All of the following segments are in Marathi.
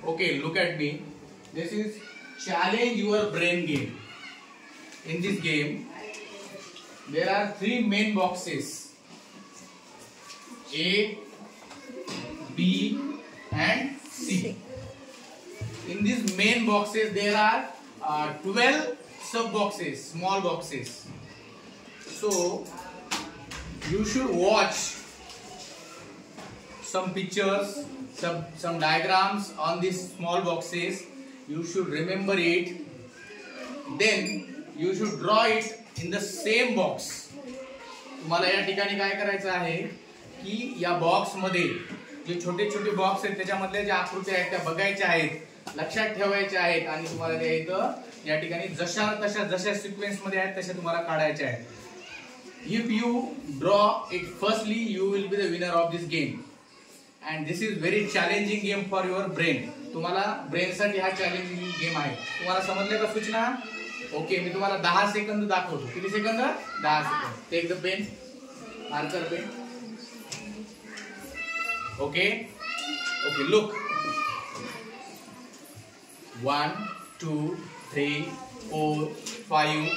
Okay, look at me. This is challenge your brain game. In this game, there are three main boxes: A, B, and C. In these main boxes, there are 12 sub boxes, small boxes. So you should watch some pictures, some diagrams on these small boxes. You should remember it. Then you should draw it in the same box. तुम्हाला या ठिकाणी काय करायचं आहे की या बॉक्स मध्ये जे छोटे छोटे बॉक्स आहेत त्याच्यामधल्या ज्या आकृत्या आहेत त्या बघायच्या आहेत, लक्षात ठेवायच्या आहेत आणि तुम्हाला त्या इथं या ठिकाणी जशा सिक्वेन्स मध्ये आहेत तशा तुम्हाला काढायच्या आहेत. If you draw it firstly, you will be the winner of this game. And this is very challenging game for your brain. तुम्हाला ब्रेन साठी हा चॅलेंजिंग गेम आहे. तुम्हाला समजले का सूचना? ओके, मी तुम्हाला 10 सेकंद दाखवतो. किती second? 10 second. Take the pen, marker pen. Okay okay, look. 1 2 3 4 5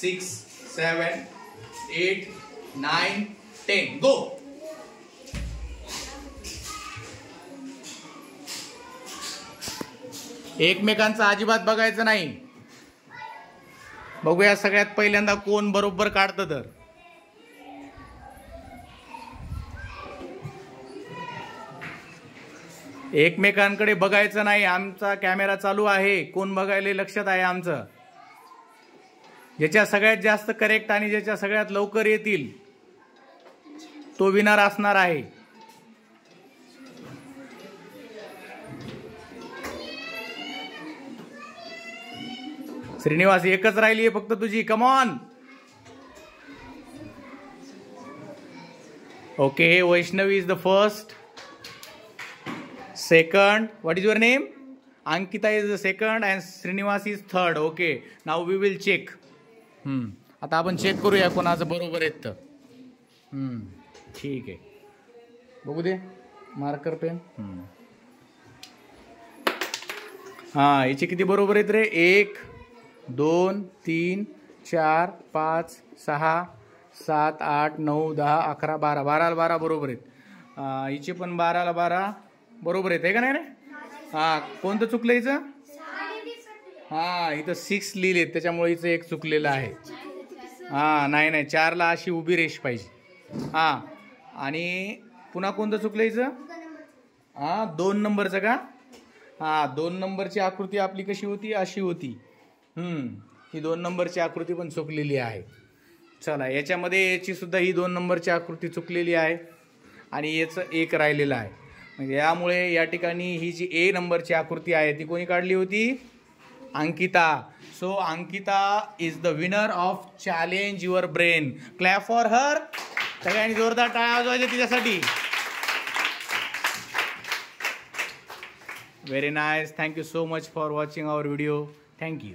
6 7 8 9 10. Go. एकमेकांचं अजिबात बघायचं नाही. बघूया सगळ्यात पहिल्यांदा कोण बरोबर काढतं. तर एकमेकांकडे बघायचं नाही. आमचा कॅमेरा चालू आहे. कोण बघायला लक्षात आहे आमचं. ज्याच्या सगळ्यात जास्त करेक्ट आणि ज्याच्या सगळ्यात लवकर येतील तो विनर असणार आहे. श्रीनिवास, एकच राहिली आहे फक्त तुझी. Come on. Okay, Vaishnavi is the first. Second, what is your name? Ankita is the second and Srinivas is third. Okay, now we will check. आता आपण चेक करूया कोणाचं बरोबर आहेत तर. ठीक आहे, बघू दे. Marker pen. हा, याचे किती बरोबर आहेत रे? 1 2 3 4 5 6 7 8 9 10 11 12. 12 ला 12 बरोबर आहेत. हिचे पण 12 ला 12 बरोबर आहेत, आहे का नाही रे? हा, कोणतं चुकलं हिचं? हा, इथं 6 लिहिले त्याच्यामुळे हिचं एक चुकलेलं आहे. हा, नाही 4 ला अशी उभी रेष पाहिजे. हा, आणि पुन्हा कोणतं चुकलं हिचं? हा, 2 नंबरचं का? हा, 2 नंबरची आकृती आपली कशी होती? अशी होती. ही 2 नंबरची आकृती पण चुकलेली आहे. चला, याच्यामध्ये याची सुद्धा ही 2 नंबरची आकृती चुकलेली आहे आणि याचं 1 राहिलेलं आहे. म्हणजे यामुळे या ठिकाणी ही जी A नंबरची आकृती आहे ती कोणी काढली होती? Ankita. So Ankita is the winner of challenge your brain. Clap for her. सगळ्यांनी जोरदार टाळ्या वाजवायच्या तिच्यासाठी. Very nice. Thank you so much for watching our video. Thank you.